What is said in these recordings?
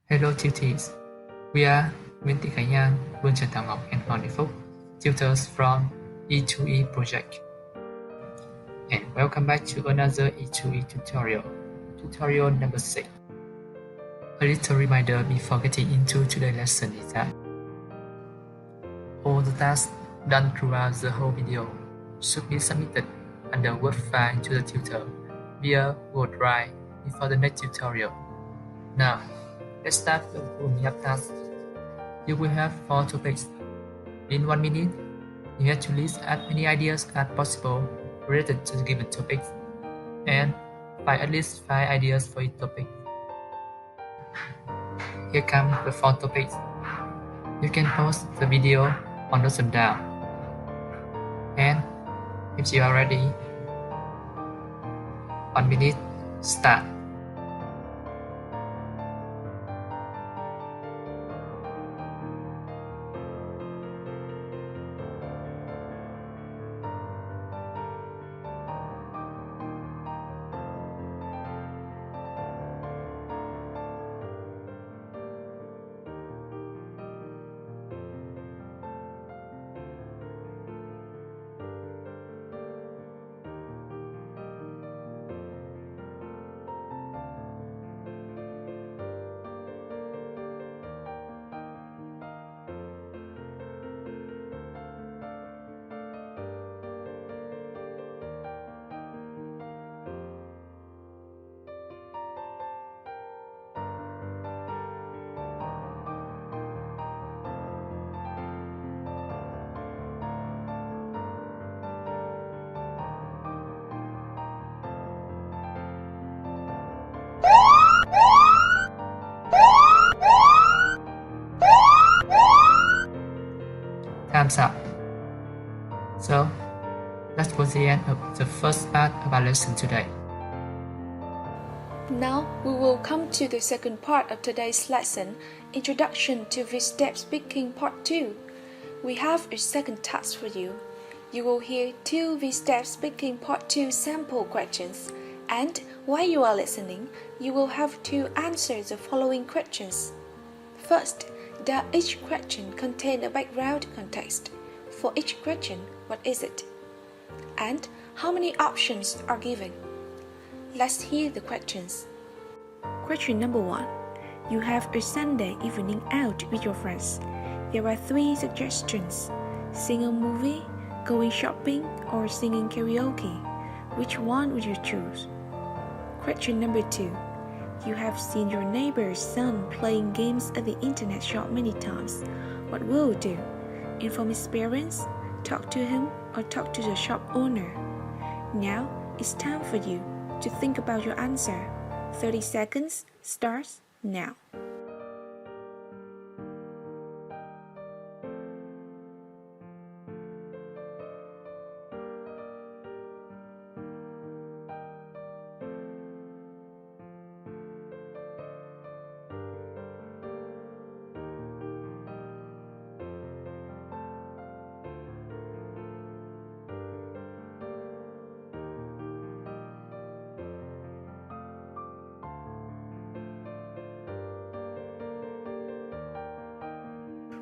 Hello tutors, we are Nguyễn Thị Kim Phượng, Brainstorming Thảo Ngọc and Đình Phúc, tutors from E2E project. And welcome back to another E2E tutorial number 6. A little reminder before getting into today's lesson is that all the tasks done throughout the whole video should be submitted under Word file to the tutor via Google Drive before the next tutorial. Now, let's start the warming up task. You will have 4 topics. In 1 minute, you have to list as many ideas as possible related to the given topic and find at least 5 ideas for each topic. Here come the 4 topics. You can pause the video or note them down. And if you are ready, 1 minute, start. Time's up. So, that was the end of the first part of our lesson today. Now we will come to the second part of today's lesson, Introduction to VSTEP Speaking Part 2. We have a second task for you. You will hear 2 VSTEP Speaking Part 2 sample questions, and while you are listening, you will have to answer the following questions. First, does each question contain a background context? For each question, what is it? And how many options are given? Let's hear the questions. Question number 1. You have a Sunday evening out with your friends. There are 3 suggestions: seeing a movie, going shopping, or singing karaoke. Which one would you choose? Question number 2. You have seen your neighbor's son playing games at the internet shop many times. What will you do? Inform his parents, talk to him, or talk to the shop owner? Now it's time for you to think about your answer. 30 seconds starts now.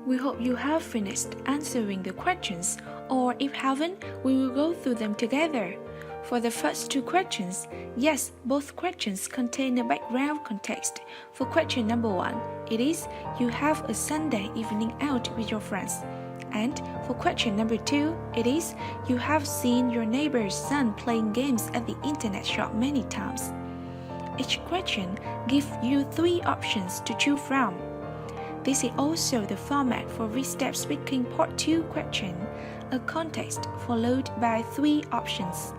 We hope you have finished answering the questions, or if haven't, we will go through them together. For the first 2 questions, yes, both questions contain a background context. For question number 1, it is you have a Sunday evening out with your friends. And for question number 2, it is you have seen your neighbor's son playing games at the internet shop many times. Each question gives you 3 options to choose from. This is also the format for VSTEP Speaking Part 2 question, a context followed by 3 options.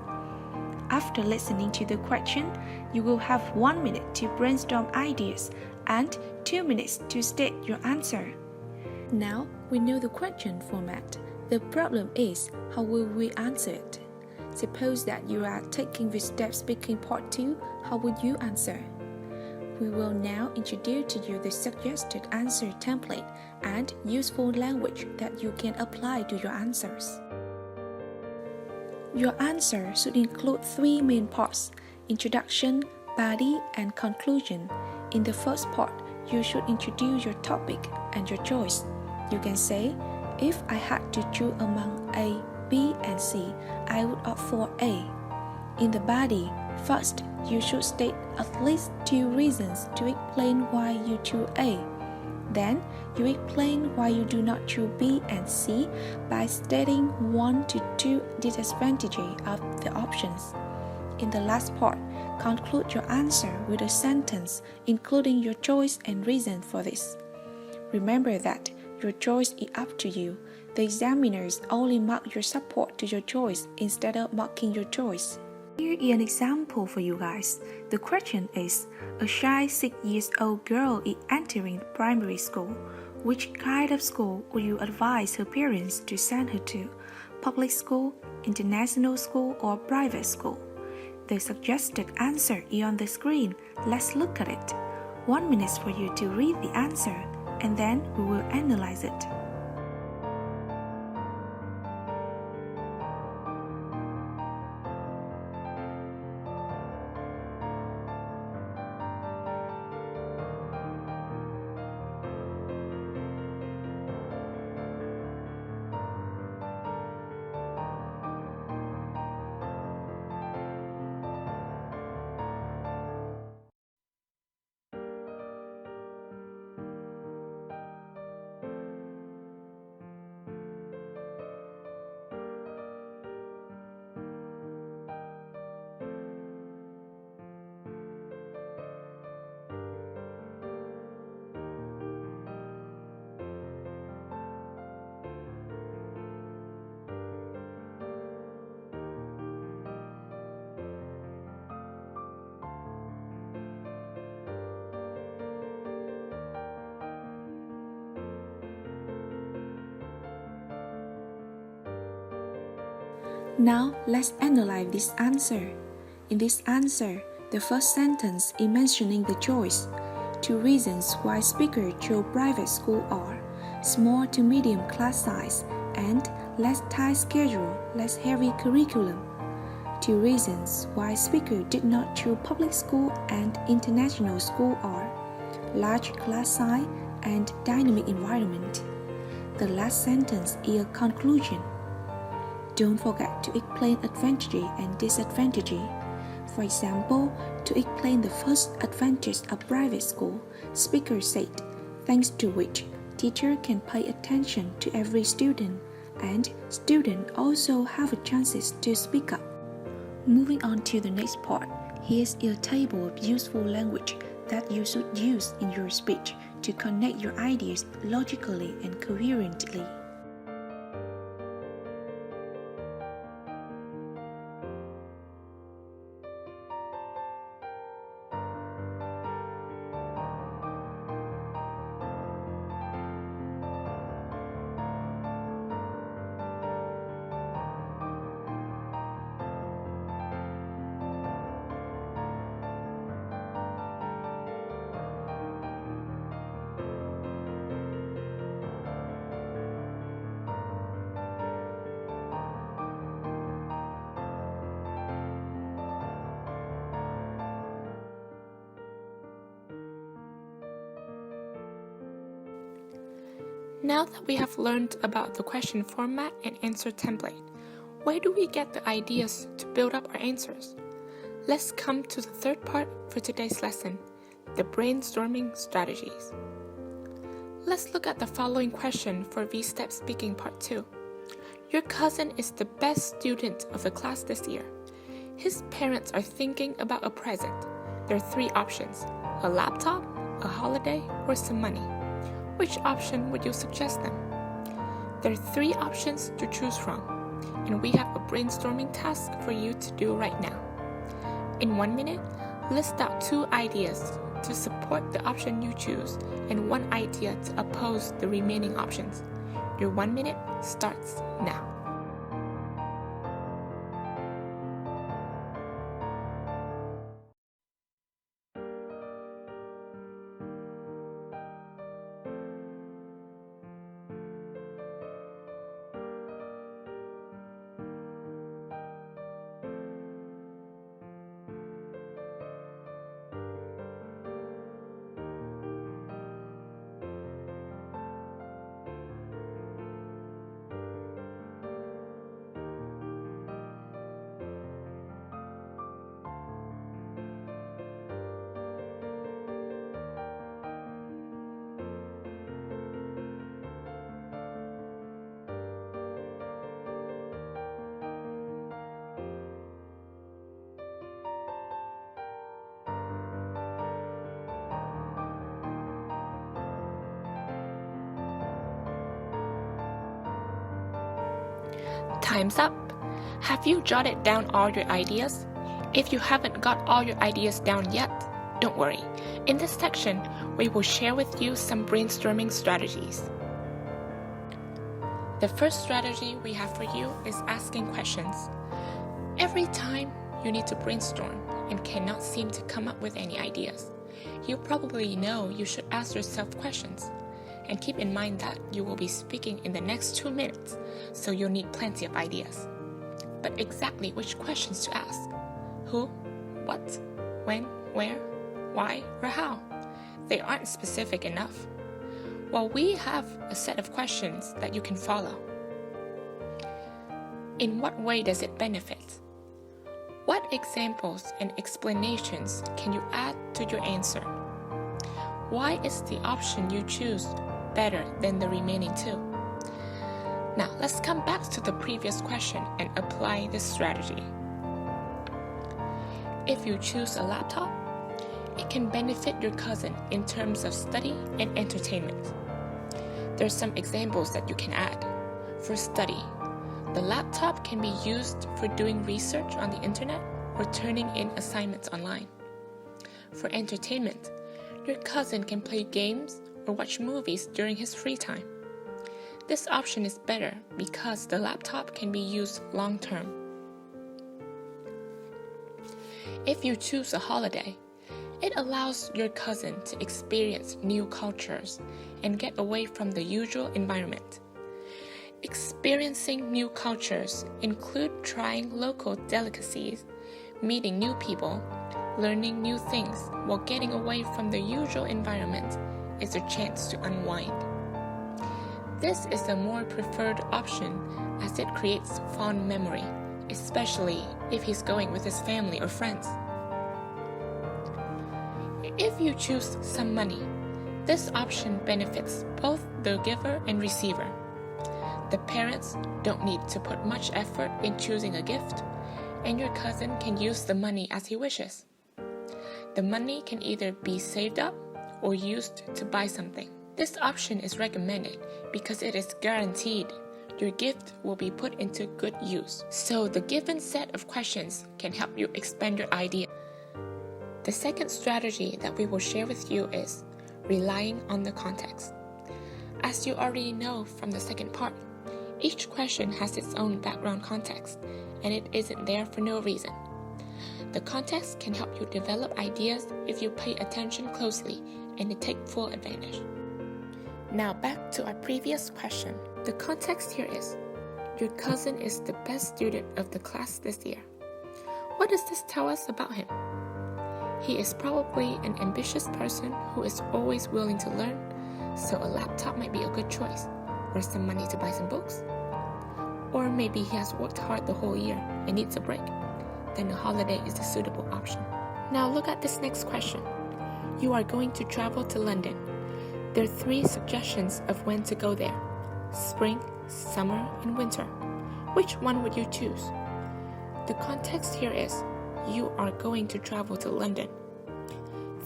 After listening to the question, you will have 1 minute to brainstorm ideas and 2 minutes to state your answer. Now we know the question format. The problem is, how will we answer it? Suppose that you are taking VSTEP Speaking Part 2, how would you answer? We will now introduce to you the suggested answer template and useful language that you can apply to your answers. Your answer should include 3 main parts: introduction, body, and conclusion. In the first part, you should introduce your topic and your choice. You can say, if I had to choose among A, B, and C, I would opt for A. In the body, first, you should state at least 2 reasons to explain why you choose A. Then, you explain why you do not choose B and C by stating 1 to 2 disadvantages of the options. In the last part, conclude your answer with a sentence including your choice and reason for this. Remember that your choice is up to you. The examiners only mark your support to your choice instead of marking your choice. Here is an example for you guys. The question is, a shy 6-year-old girl is entering primary school. Which kind of school would you advise her parents to send her to? Public school, international school, or private school? The suggested answer is on the screen. Let's look at it. 1 minute for you to read the answer, and then we will analyze it. Now, let's analyze this answer. In this answer, the first sentence is mentioning the choice. 2 reasons why speakers chose private school are small to medium class size and less tight schedule, less heavy curriculum. 2 reasons why speakers did not choose public school and international school are large class size and dynamic environment. The last sentence is a conclusion. Don't forget to explain advantages and disadvantages. For example, to explain the first advantage of private school, speaker said, thanks to which teacher can pay attention to every student, and students also have a chances to speak up. Moving on to the next part, here's a table of useful language that you should use in your speech to connect your ideas logically and coherently. Now that we have learned about the question format and answer template, where do we get the ideas to build up our answers? Let's come to the third part for today's lesson, the brainstorming strategies. Let's look at the following question for VSTEP Speaking Part 2. Your cousin is the best student of the class this year. His parents are thinking about a present. There are 3 options, a laptop, a holiday, or some money. Which option would you suggest them? There are 3 options to choose from, and we have a brainstorming task for you to do right now. In 1 minute, list out 2 ideas to support the option you choose and 1 idea to oppose the remaining options. Your 1 minute starts now. Time's up! Have you jotted down all your ideas? If you haven't got all your ideas down yet, don't worry. In this section, we will share with you some brainstorming strategies. The first strategy we have for you is asking questions. Every time you need to brainstorm and cannot seem to come up with any ideas, you probably know you should ask yourself questions. And keep in mind that you will be speaking in the next 2 minutes, so you'll need plenty of ideas. But exactly which questions to ask? Who, what, when, where, why, or how? They aren't specific enough. Well, we have a set of questions that you can follow. In what way does it benefit? What examples and explanations can you add to your answer? Why is the option you choose better than the remaining 2? Now, let's come back to the previous question and apply this strategy. If you choose a laptop, it can benefit your cousin in terms of study and entertainment. There's some examples that you can add. For study, the laptop can be used for doing research on the internet or turning in assignments online. For entertainment, your cousin can play games or watch movies during his free time. This option is better because the laptop can be used long term. If you choose a holiday, it allows your cousin to experience new cultures and get away from the usual environment. Experiencing new cultures include trying local delicacies, meeting new people, learning new things while getting away from the usual environment is a chance to unwind. This is a more preferred option as it creates fond memory, especially if he's going with his family or friends. If you choose some money, this option benefits both the giver and receiver. The parents don't need to put much effort in choosing a gift, and your cousin can use the money as he wishes. The money can either be saved up or used to buy something. This option is recommended because it is guaranteed your gift will be put into good use. So the given set of questions can help you expand your idea. The second strategy that we will share with you is relying on the context. As you already know from the second part, each question has its own background context, and it isn't there for no reason. The context can help you develop ideas if you pay attention closely and take full advantage. Now back to our previous question. The context here is, your cousin is the best student of the class this year. What does this tell us about him? He is probably an ambitious person who is always willing to learn, so a laptop might be a good choice, or some money to buy some books. Or maybe he has worked hard the whole year and needs a break. Then a holiday is a suitable option. Now look at this next question. You are going to travel to London. There are 3 suggestions of when to go there: spring, summer, and winter. Which one would you choose? The context here is, you are going to travel to London.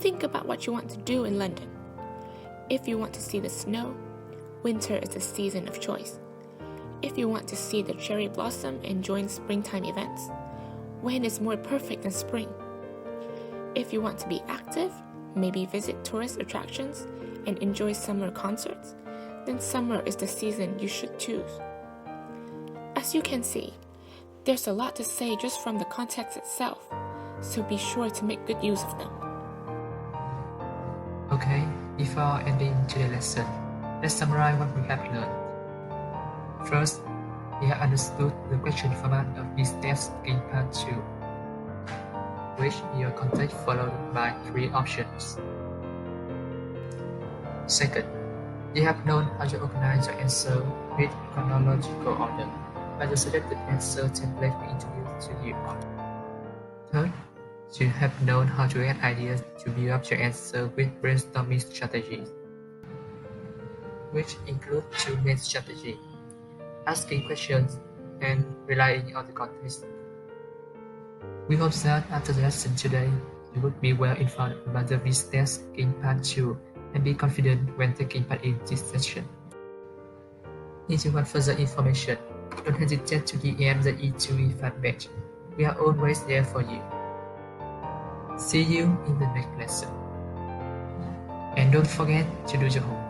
Think about what you want to do in London. If you want to see the snow, winter is the season of choice. If you want to see the cherry blossom and join springtime events, when is more perfect than spring? If you want to be active, maybe visit tourist attractions and enjoy summer concerts, then summer is the season you should choose. As you can see, there's a lot to say just from the context itself, so be sure to make good use of them. Okay, before ending today's lesson, let's summarize what we have learned. First, we have understood the question format of VSTEP in Part 2, which your context followed by 3 options. Second, you have known how to organize your answer with chronological order by the selected answer template we introduced to you. Third, you have known how to get ideas to build up your answer with brainstorming strategies, which include 2 main strategies: asking questions and relying on the context. We hope that after the lesson today, you would be well informed about the VSTEP in Part 2 and be confident when taking part in this session. If you want further information, don't hesitate to DM the E2E fan page. We are always there for you. See you in the next lesson. And don't forget to do your homework.